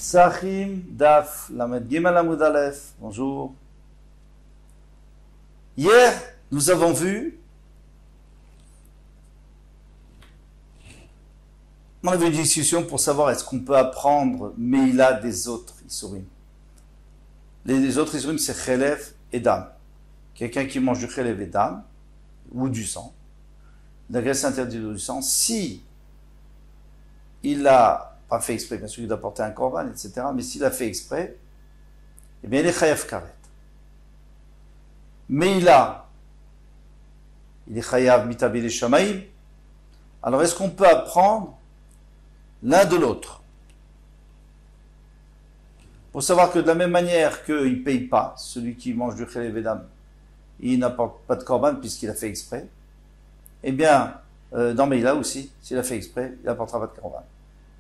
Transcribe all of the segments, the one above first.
Psachim Daf Lamed Gimel Amud Aleph. Bonjour. Hier, nous avons vu, on avait une discussion pour savoir est-ce qu'on peut apprendre Meila des autres Isurim. Les autres Isurim, c'est Chelev et Dam. Quelqu'un qui mange du Chelev et Dam, ou du sang, la graisse interdite du sang, si il a pas fait exprès, bien sûr, il doit porter un korban, etc. Mais s'il a fait exprès, eh bien, il est chayav karet. Mais il est chayav mitabi les shamaim. Alors, est-ce qu'on peut apprendre l'un de l'autre? Pour savoir que de la même manière qu'il ne paye pas, celui qui mange du chelev et dam, il n'apporte pas de korban puisqu'il a fait exprès, eh bien, dans Meila aussi, s'il a fait exprès, il n'apportera pas de korban.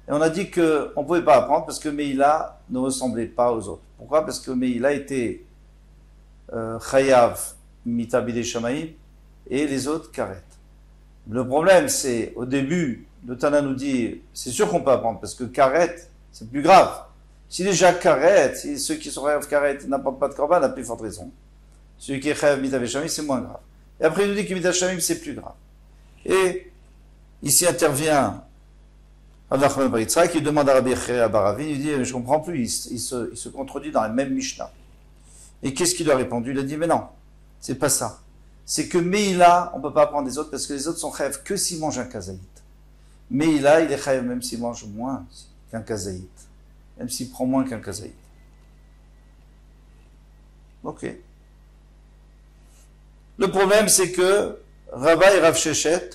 Et on a dit qu'on ne pouvait pas apprendre parce que Meila ne ressemblait pas aux autres. Pourquoi? Parce que Meila était Chayav Mitabide Shamaim et les autres Karet. Le problème, c'est au début, le Tana nous dit c'est sûr qu'on peut apprendre parce que Karet, c'est plus grave. Si déjà Karet, si ceux qui sont Chayav Karet n'apportent pas de korban, la plus forte raison. Celui qui est Chayav Mitabide Shamaim, c'est moins grave. Et après, il nous dit que Mitabide Shamaim, c'est plus grave. Et ici intervient Avachman Bar Yitzhak, qui demande à Rabbi Yechiya Bar Ravin, il dit, je comprends plus, il se contredit dans la même Mishnah. Et qu'est-ce qu'il a répondu? Il a dit, mais non, c'est pas ça. C'est que Meila, on peut pas apprendre des autres, parce que les autres sont chayav que s'ils mangent un kazaït. Meila, il est chayav même s'il mange moins qu'un kazaït. Même s'il prend moins qu'un kazaït. Ok. Le problème, c'est que Rabba et Rav Shechet,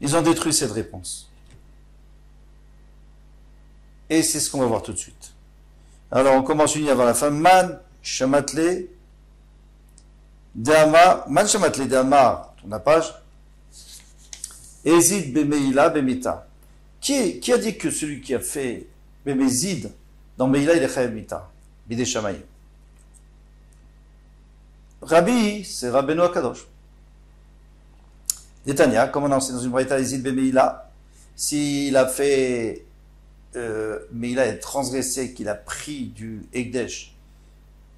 ils ont détruit cette réponse. Et c'est ce qu'on va voir tout de suite. Alors, on commence une avant la fin. Man shamatle d'amar. Man shamatle d'amar. Tourne la page. Ezid bemeila bemita. Qui a dit que celui qui a fait bemezid dans Meila, il est chayav mita? Bidei shamayim. Rabbi, c'est Rabbeinu Akadosh. Netanya, comme on a enseigné dans une braïta, Ezid bemeila, s'il a fait mais il a transgressé, qu'il a pris du Ekdesh,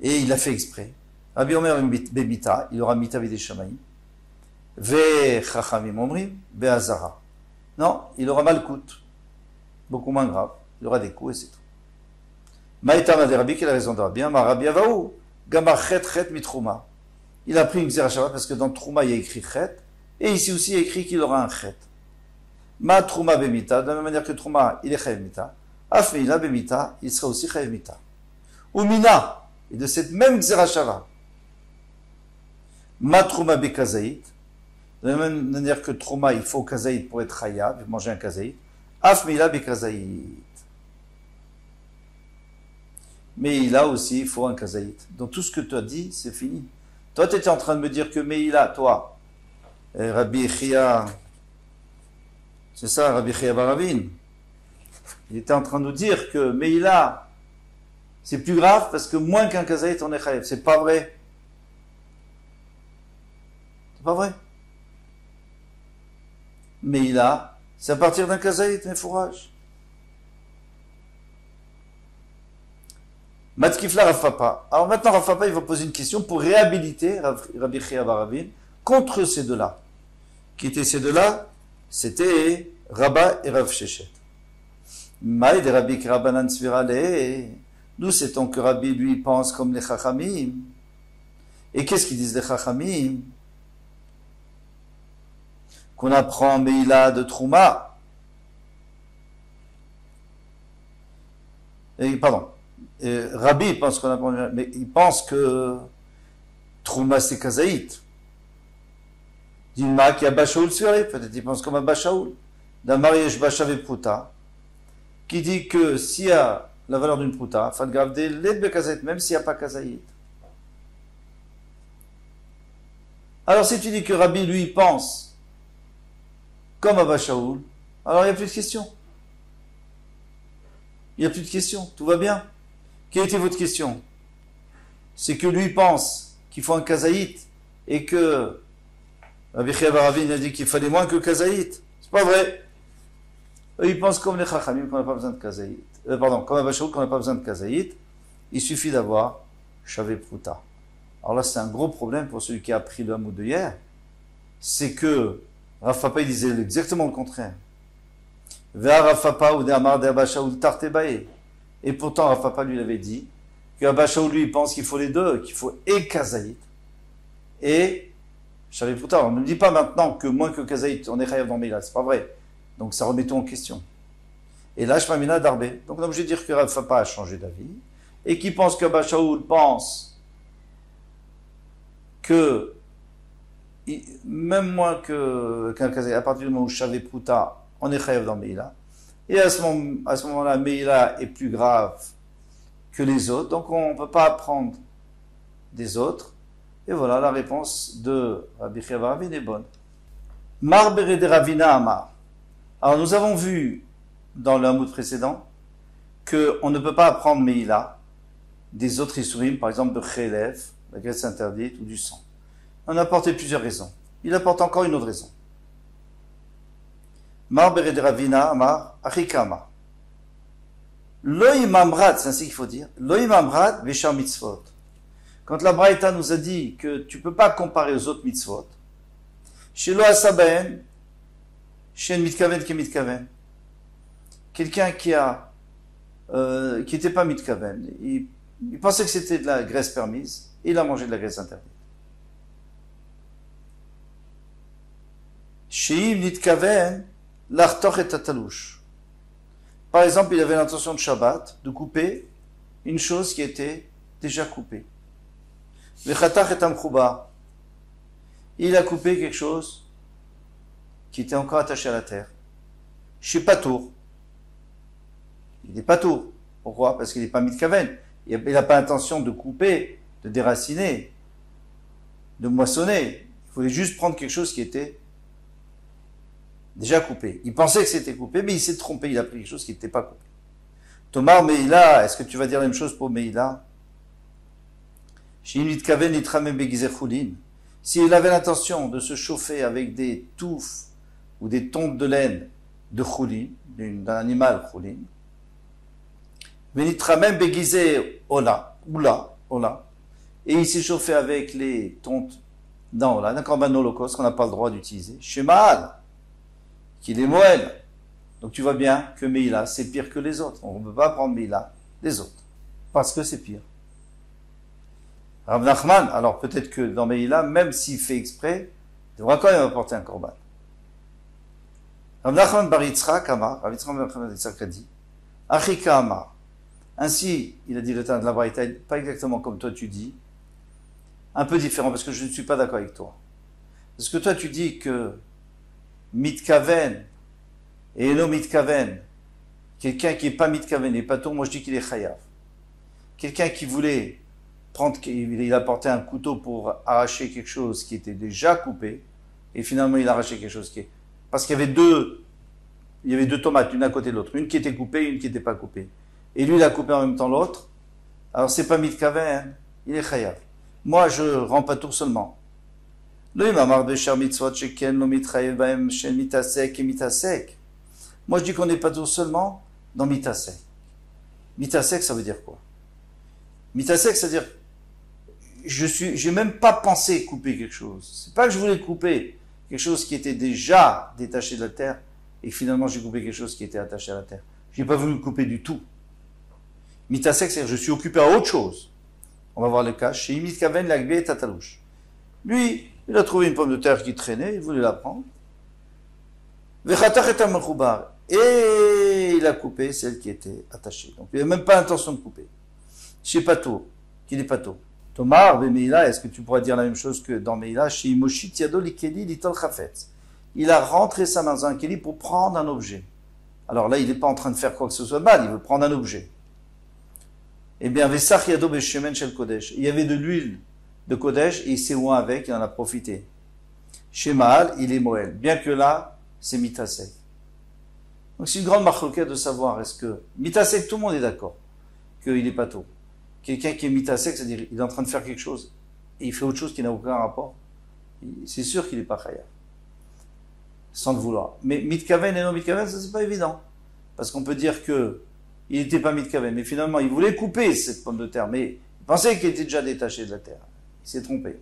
et il a fait exprès. Rabbi Omer Bebita, il aura mita videi shamaim, ve chachamim omrim, ve azara. Non, il aura malkout, beaucoup moins grave, il aura des coups et c'est tout. Maïtama de Rabbi, qui a raison de Rabbi, ma Rabbi Avaou, gamar chet chet mitrouma. Il a pris une xéra shabbat parce que dans Trouma il y a écrit chet, et ici aussi il y a écrit qu'il aura un chet. Ma Trouma Bemita, de la même manière que Trouma, il est Chayav Mita. Afmeila Bemita, il sera aussi Chayav Mita. Ou Mina, et de cette même Xerashava. Ma Trouma Bekazaït, de la même manière que Trouma, il faut Kazaït pour être Chayav, manger un Kazaït. Afmeila Bekazaït. Mais là aussi, il faut un Kazaït. Donc tout ce que tu as dit, c'est fini. Toi, tu étais en train de me dire que Meila, toi, Rabbi Yechiya, c'est ça, Rabbi Yechiya Bar Ravin. Il était en train de nous dire que Meila, c'est plus grave parce que moins qu'un kazaït, on est chayav. C'est pas vrai. C'est pas vrai. Meila, c'est à partir d'un kazaït, mes fourrages. Matkifla Rav Papa. Alors maintenant, Rav Papa, il va poser une question pour réhabiliter Rabbi Yechiya Bar Ravin contre ces deux-là. Qui étaient ces deux-là? C'était Rabba et Rav Shechet. Maï de Rabbi Kirabanan Svirale. Nous, c'est que Rabbi, lui, pense comme les Chachamim. Et qu'est-ce qu'ils disent les Chachamim? Qu'on apprend Meila de Trouma. Pardon. Rabbi pense qu'on apprend, mais il pense que Trouma c'est Kazaït. Dilma qui a Bashaoul Svirale, peut-être il pense comme à Bashaoul. D'un mariage Bashav Pruta, qui dit que s'il y a la valeur d'une Pruta, Fad Gravde l'Edbe Kazaït, même s'il n'y a pas Kazaït. Alors si tu dis que Rabbi, lui, pense comme à Bashaoul, alors il n'y a plus de question. Il n'y a plus de question, tout va bien. Quelle était votre question? C'est que lui pense qu'il faut un Kazaït et que Rabbi Yechiya Bar Ravin a dit qu'il fallait moins que Kazaït. C'est pas vrai. Eux, ils pensent comme les Chachamim qu'on n'a pas besoin de Kazaït. Comme Abba Shaul qu'on n'a pas besoin de Kazaït. Il suffit d'avoir Shavé Pruta. Alors là, c'est un gros problème pour celui qui a appris le Hamoud de hier. C'est que Rav Papa, il disait exactement le contraire. Vea Rav Papa ou de Amar de Abba Shaul Tartebae. Et pourtant, Rav Papa lui avait dit que Abba Shaul, lui, il pense qu'il faut les deux, qu'il faut et Kazaït et Shavé Pruta. On ne dit pas maintenant que moins que Kazaït, on est Chayav dans Meila. C'est pas vrai. Donc ça remet tout en question. Et là, Shmamina Darbé. Donc on est obligé de dire que Rav Papa a changé d'avis et qui pense que Abba Shaul pense que même moins qu'un Kazaït, à partir du moment où Shavé Pruta, on est Chayav dans Meila. Et à ce moment-là, Meila est plus grave que les autres. Donc on ne peut pas apprendre des autres. Et voilà, la réponse de Rabbi Chia bar Ravina est bonne. Mar Bered Ravina Amar. Alors nous avons vu dans le Hamoud précédent qu'on ne peut pas apprendre Meila des autres Isurim, par exemple de Chelev, la graisse interdite, ou du sang. On a apporté plusieurs raisons. Il apporte encore une autre raison. Mar Bered Ravina Amar Achikama. Lo imamrad, c'est ainsi qu'il faut dire. Lo imamrad veshar mitzvot. Quand la Braïta nous a dit que tu ne peux pas comparer aux autres mitzvot, chez lo asaben, chez mitkaven qui mitkaven. Quelqu'un qui n'était pas mitkaven, il pensait que c'était de la graisse permise, et il a mangé de la graisse interdite. Chez mitkaven, l'artoch et tatalouche. Par exemple, il avait l'intention de Shabbat, de couper une chose qui était déjà coupée. Il a coupé quelque chose qui était encore attaché à la terre. Chez Patour. Il n'est pas tour. Pourquoi? Parce qu'il n'est pas mitkaven. Il n'a pas l'intention de couper, de déraciner, de moissonner. Il voulait juste prendre quelque chose qui était déjà coupé. Il pensait que c'était coupé, mais il s'est trompé. Il a pris quelque chose qui n'était pas coupé. Thomas, Meïla, est-ce que tu vas dire la même chose pour Meïla? S'il avait l'intention de se chauffer avec des touffes ou des tontes de laine de choulin, d'un animal choulin, et il s'est chauffé avec les tontes d'un corban holocauste qu'on n'a pas le droit d'utiliser, Shemal, qu'il est Moël. Donc tu vois bien que Meïla, c'est pire que les autres. On ne peut pas prendre Meïla des autres, parce que c'est pire. Rav Nachman, alors peut-être que dans Meïla, même s'il fait exprès, il devra quand même apporter un korban. Rav Nachman bar Yitzchak Amar, Rav Nachman bar Yitzchak a dit, Achika Amar. Ainsi, il a dit le temps de la Braïta, pas exactement comme toi tu dis, un peu différent, parce que je ne suis pas d'accord avec toi. Parce que toi tu dis que mitkaven et eno mitkaven, quelqu'un qui n'est pas mitkaven et pas tour, moi je dis qu'il est chayav. Quelqu'un qui voulait il a porté un couteau pour arracher quelque chose qui était déjà coupé, et finalement il a arraché quelque chose parce qu'il y avait deux tomates, une à côté de l'autre, une qui était coupée, une qui n'était pas coupée. Et lui il a coupé en même temps l'autre, alors c'est pas mitkaven, il est chayav. Moi je rends pas tour seulement. Moi je dis qu'on n'est pas tour seulement dans mitasek. Mitasek ça veut dire quoi? Mitasek ça veut dire j'ai même pas pensé couper quelque chose. C'est pas que je voulais couper quelque chose qui était déjà détaché de la terre et que finalement j'ai coupé quelque chose qui était attaché à la terre. J'ai pas voulu le couper du tout. Mitasek, c'est-à-dire je suis occupé à autre chose. On va voir le cas. Chez Mitkaven, l'agbe et tatalouche. Lui, il a trouvé une pomme de terre qui traînait, il voulait la prendre. Et il a coupé celle qui était attachée. Donc il n'a même pas l'intention de couper. Chez Pato, qui n'est Pato. Tomar, Meïla, est-ce que tu pourrais dire la même chose que dans Meïla? Chez Imoshit Yado Likeli Litol Chafetz. Il a rentré sa main dans un keli pour prendre un objet. Alors là, il n'est pas en train de faire quoi que ce soit de mal, il veut prendre un objet. Eh bien, Vesach Yado Beshemen Shel Kodesh. Il y avait de l'huile de Kodesh et il s'est oint avec, il en a profité. Chez Maal, il est Moël. Bien que là, c'est Mitasek. Donc c'est une grande marloquette de savoir, est-ce que Mitasek, tout le monde est d'accord qu'il n'est pas tôt. Quelqu'un qui est mitasek, c'est-à-dire il est en train de faire quelque chose et il fait autre chose qui n'a aucun rapport, c'est sûr qu'il n'est pas chayav. Sans le vouloir. Mais mitkaven et non mitkaven, ça c'est pas évident. parce qu'on peut dire que il n'était pas mitkaven, mais finalement il voulait couper cette pomme de terre, mais il pensait qu'il était déjà détaché de la terre. Il s'est trompé.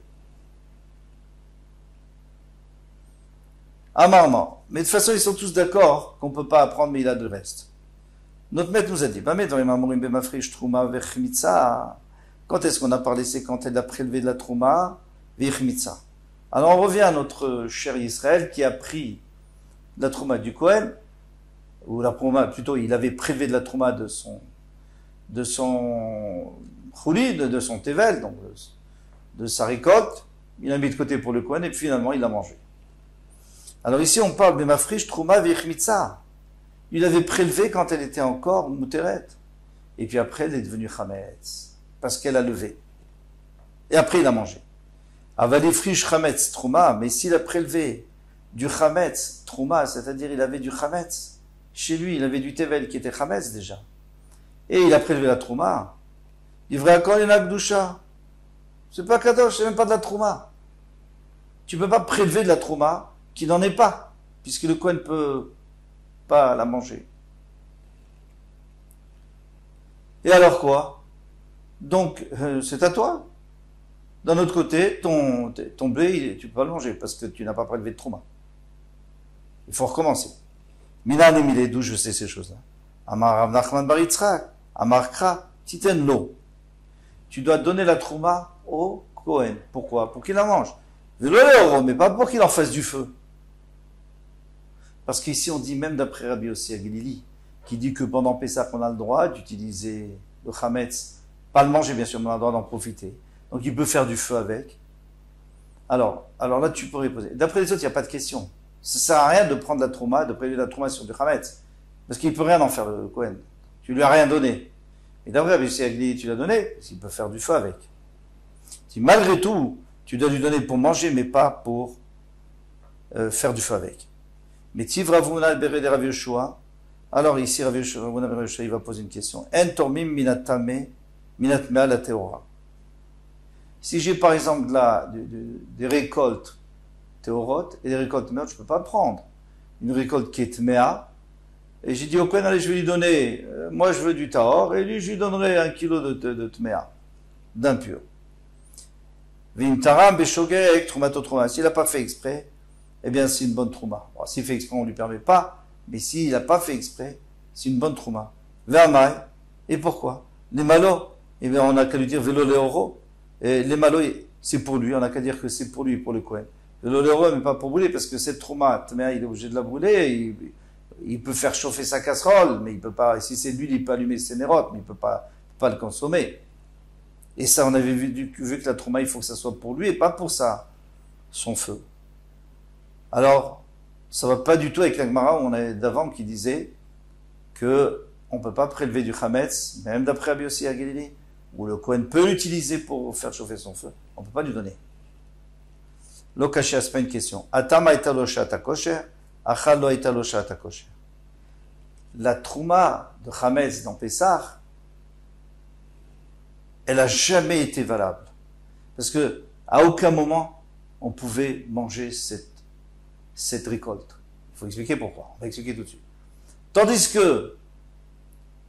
Amarma. Mais de toute façon, ils sont tous d'accord qu'on ne peut pas apprendre, mais il a de reste. Notre maître nous a dit, quand est-ce qu'on a parlé? C'est quand elle a prélevé de la trouma, vichmitza. Alors on revient à notre cher Israël qui a pris la trouma du Kohen, ou la trouma, plutôt il avait prélevé de la trouma de son chouli, de son tevel, donc de sa récolte, il l'a mis de côté pour le Kohen et puis finalement il l'a mangé. Alors ici on parle de mafrish trouma vichmitza. Il avait prélevé quand elle était encore mouteret. Et puis après elle est devenue chametz, parce qu'elle a levé. Et après il a mangé. Avalifrish chametz trouma, mais s'il a prélevé du chametz trouma, c'est-à-dire il avait du chametz, chez lui il avait du tevel qui était chametz déjà. Et il a prélevé la trouma. Il devrait encore une akdusha. C'est pas kadosh, c'est même pas de la trouma. Tu peux pas prélever de la trouma qui n'en est pas, puisque le Kohen ne peut pas la manger. Et alors quoi? Donc, c'est à toi. D'un autre côté, ton blé, tu peux pas le manger, parce que tu n'as pas prélevé de trouma. Il faut recommencer. Minan et Milé, d'où je sais ces choses-là. Amar Rav Nachman bar Yitzchak, Amar Kra, Titen lo. Tu dois donner la trouma au Kohen. Pourquoi? Pour qu'il la mange. Mais pas pour qu'il en fasse du feu. Parce qu'ici, on dit même d'après Rabbi Yossi Aglili, qui dit que pendant Pessah, on a le droit d'utiliser le chametz, pas le manger bien sûr, mais on a le droit d'en profiter. Donc il peut faire du feu avec. Alors là, tu peux répondre. D'après les autres, il n'y a pas de question. Ça ne sert à rien de prendre la trouma, de prélever la trouma sur du chametz. Parce qu'il ne peut rien en faire, le Kohen. Tu lui as rien donné. Et d'après Rabbi Yossi Aglili, tu l'as donné, parce qu'il peut faire du feu avec. Si malgré tout, tu dois lui donner pour manger, mais pas pour faire du feu avec. Mais Tivravuna Bere de Rav Yoshua, alors ici Rav Yoshua il va poser une question. En tormim minatame minatmea la teora. Si j'ai par exemple des récoltes théorotes et des récoltes meot, je ne peux pas prendre une récolte qui est tmea, et j'ai dit au Kohen, allez, je vais lui donner, moi je veux du tahor, et lui je lui donnerai 1 kilo de tmea, d'impur. Vim taram beshogek trumato truma. S'il n'a pas fait exprès, eh bien c'est une bonne trouma. Bon, s'il fait exprès, on ne lui permet pas, mais s'il n'a pas fait exprès, c'est une bonne trouma. Vermaï, et pourquoi? Les malos, eh bien on n'a qu'à lui dire vélo léoro, et les malos, c'est pour lui, on n'a qu'à dire que c'est pour lui, pour le Kohen. Vélo léoro, mais pas pour brûler, parce que cette trouma, il est obligé de la brûler, il peut faire chauffer sa casserole, mais il peut pas, si c'est lui, il peut allumer ses nérotes, mais il peut pas le consommer. Et ça, on avait vu que la trouma, il faut que ça soit pour lui, et pas pour ça, son feu. Alors, ça va pas du tout avec la Gemara où on avait d'avant qui disait que on peut pas prélever du chametz, même d'après Rabbi Yossi Aglili, où le Kohen peut l'utiliser pour faire chauffer son feu. On peut pas lui donner. L'okaché, c'est pas une question. Atama etalosha takosher, achal lo etalosha takosher. La trouma de chametz dans Pessah, elle a jamais été valable. Parce que, à aucun moment, on pouvait manger cette récolte. Il faut expliquer pourquoi. On va expliquer tout de suite. Tandis que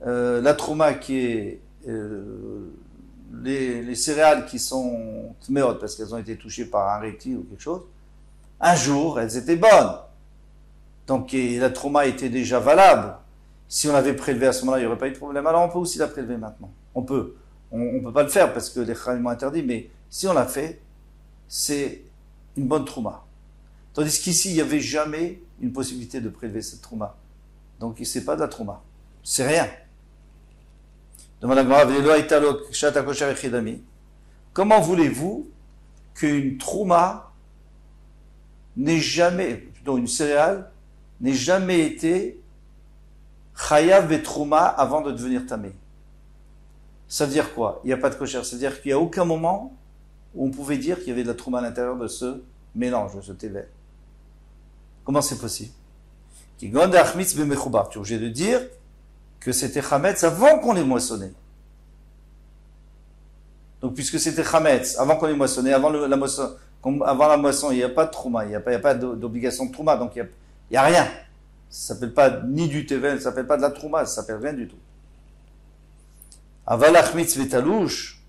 la trouma qui est les céréales qui sont tméot parce qu'elles ont été touchées par un reptile ou quelque chose, un jour elles étaient bonnes. Donc la trouma était déjà valable. Si on l'avait prélevé à ce moment-là, il n'y aurait pas eu de problème. Alors on peut aussi la prélever maintenant. On peut. On ne peut pas le faire parce que les Chachamim ont interdit, mais si on l'a fait, c'est une bonne trouma. Tandis qu'ici, il n'y avait jamais une possibilité de prélever cette trouma. Donc, ce n'est pas de la trouma. C'est rien. Demande la Gemara, comment voulez-vous qu'une trouma n'ait jamais, plutôt une céréale, n'ait jamais été chayav et trouma avant de devenir tamé? Ça veut dire quoi? Il n'y a pas de kosher. C'est-à-dire qu'il n'y a aucun moment où on pouvait dire qu'il y avait de la trouma à l'intérieur de ce mélange, de ce tevel. Comment c'est possible? Tu es obligé de dire que c'était chametz avant qu'on l'ait moissonné. Donc, puisque c'était chametz avant qu'on l'ait moissonné, avant la moisson, il n'y a pas de trouma, il n'y a pas d'obligation de trouma, donc il n'y a rien. Ça s'appelle pas ni du tevel, ça s'appelle pas de la trouma, ça s'appelle rien du tout. Avalach mitzvah talouche.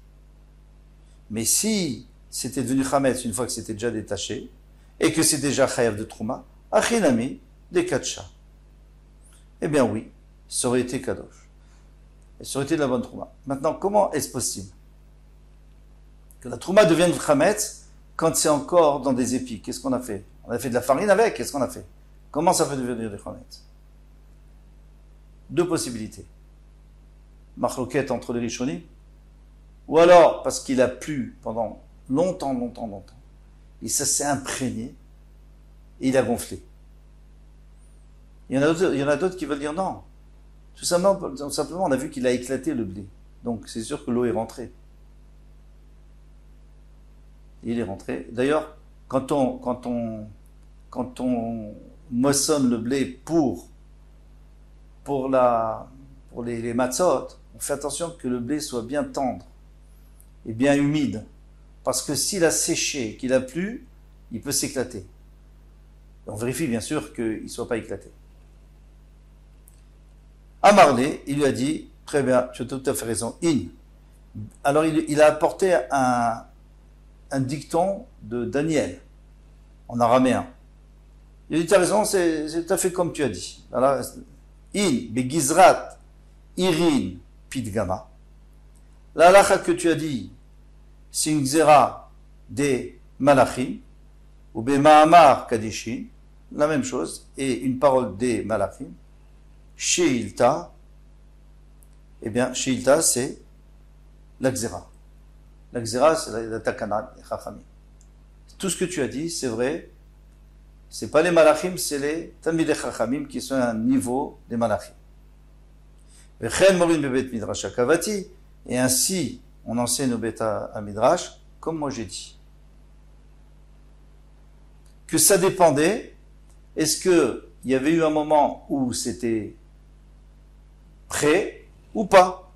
Mais si c'était devenu chametz une fois que c'était déjà détaché, et que c'est déjà chayav de trouma, achinami des katcha. Eh bien oui, ça aurait été kadosh. Et ça aurait été de la bonne trouma. Maintenant, comment est-ce possible que la trouma devienne chametz quand c'est encore dans des épis? Qu'est-ce qu'on a fait? On a fait de la farine avec, qu'est-ce qu'on a fait? Comment ça peut devenir des chametz? Deux possibilités. Machloket entre les rishonim, ou alors parce qu'il a plu pendant longtemps, et ça s'est imprégné, et il a gonflé. Il y en a d'autres qui veulent dire non. Tout simplement, on a vu qu'il a éclaté le blé. Donc c'est sûr que l'eau est rentrée. Il est rentré. D'ailleurs, quand on moissonne le blé pour les matzot, on fait attention que le blé soit bien tendre et bien humide. Parce que s'il a séché, qu'il a plu, il peut s'éclater. On vérifie bien sûr qu'il ne soit pas éclaté. Amarlé, il lui a dit, très bien, tu as tout à fait raison, in. Alors il a apporté un dicton de Daniel, en araméen. Il a dit, tu as raison, c'est tout à fait comme tu as dit. Alors, in, begizrat, irin, pidgama. La halakha que tu as dit, c'est une xéra des malachim, ou be ma'amar kadishin, la même chose, et une parole des malachim. Sheilta, eh bien, Sheilta, c'est la xéra. La xéra, c'est la takana, les chachamim. Tout ce que tu as dit, c'est vrai. C'est pas les malachim, c'est les talmidei chachamim qui sont à un niveau des malachim. Vechen morin bebet midrash akavati, et ainsi, on enseigne au beta à midrash, comme moi j'ai dit. Que ça dépendait, est-ce que il y avait eu un moment où c'était prêt ou pas?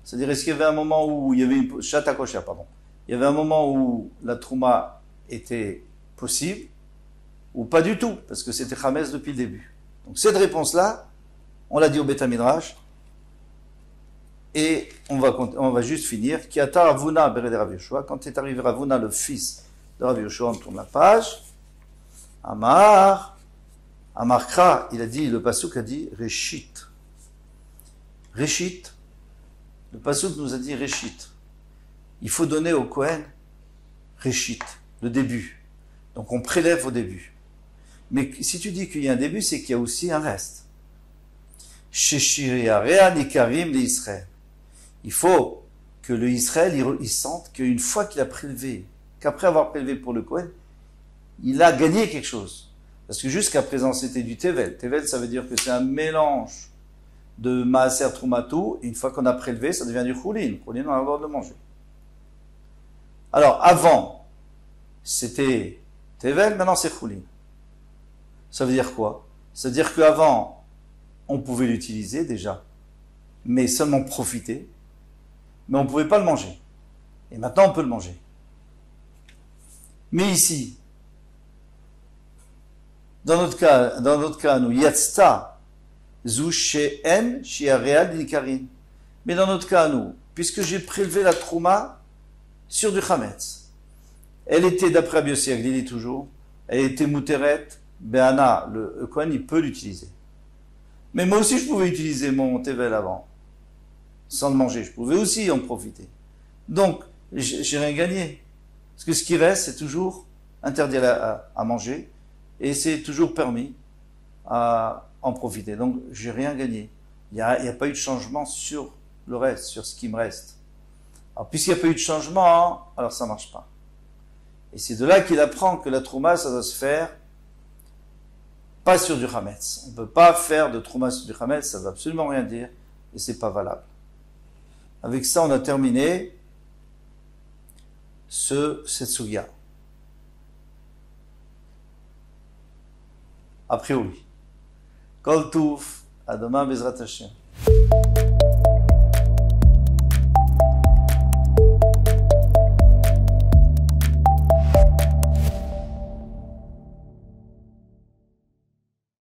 C'est-à-dire, est-ce qu'il y avait un moment où il y avait une chata kosher, pardon. Il y avait un moment où la trouma était possible ou pas du tout, parce que c'était Chametz depuis le début. Donc cette réponse-là, on l'a dit au Beth Midrash, et on va juste finir. Ki ata Ravuna bered Rav Yoshua, quand est arrivé Ravuna, le fils de Rav Yoshua, on tourne la page. Amar Kra, il a dit, le pasuk a dit Reshit. Reshit, le pasuk nous a dit Reshit. Il faut donner au Kohen Reshit, le début. Donc on prélève au début. Mais si tu dis qu'il y a un début, c'est qu'il y a aussi un reste. Il faut que le Israël il sente qu'une fois qu'il a prélevé, qu'après avoir prélevé pour le Kohen, il a gagné quelque chose. Parce que jusqu'à présent, c'était du Tevel. Tevel, ça veut dire que c'est un mélange de Maaser Troumatou. Et une fois qu'on a prélevé, ça devient du Choulin. Choulin, on a le droit de le manger. Alors, avant, c'était Tevel, maintenant c'est Choulin. Ça veut dire quoi? Ça veut dire qu'avant, on pouvait l'utiliser déjà, mais seulement profiter, mais on ne pouvait pas le manger. Et maintenant, on peut le manger. Mais ici, dans notre cas, nous, Yatsta, Zu She'en, Shi'areal Nikarin. Mais dans notre cas, nous, puisque j'ai prélevé la trouma sur du Chametz, elle était, d'après Rabbi Yossi Aglili toujours, elle était Mouteret, Be'ana, le Kohen, il peut l'utiliser. Mais moi aussi, je pouvais utiliser mon Tevel avant, sans le manger. Je pouvais aussi en profiter. Donc, j'ai rien gagné. Parce que ce qui reste, c'est toujours interdit à manger, et c'est toujours permis à en profiter. Donc, j'ai rien gagné. Il n'y a pas eu de changement sur le reste, sur ce qui me reste. Alors, puisqu'il n'y a pas eu de changement, alors ça ne marche pas. Et c'est de là qu'il apprend que la trouma, ça doit se faire pas sur du Chametz. On ne peut pas faire de trouma sur du Chametz, ça ne veut absolument rien dire, et c'est pas valable. Avec ça, on a terminé cette souga. A priori. Kol Touf, à demain, Bezrat Hashem.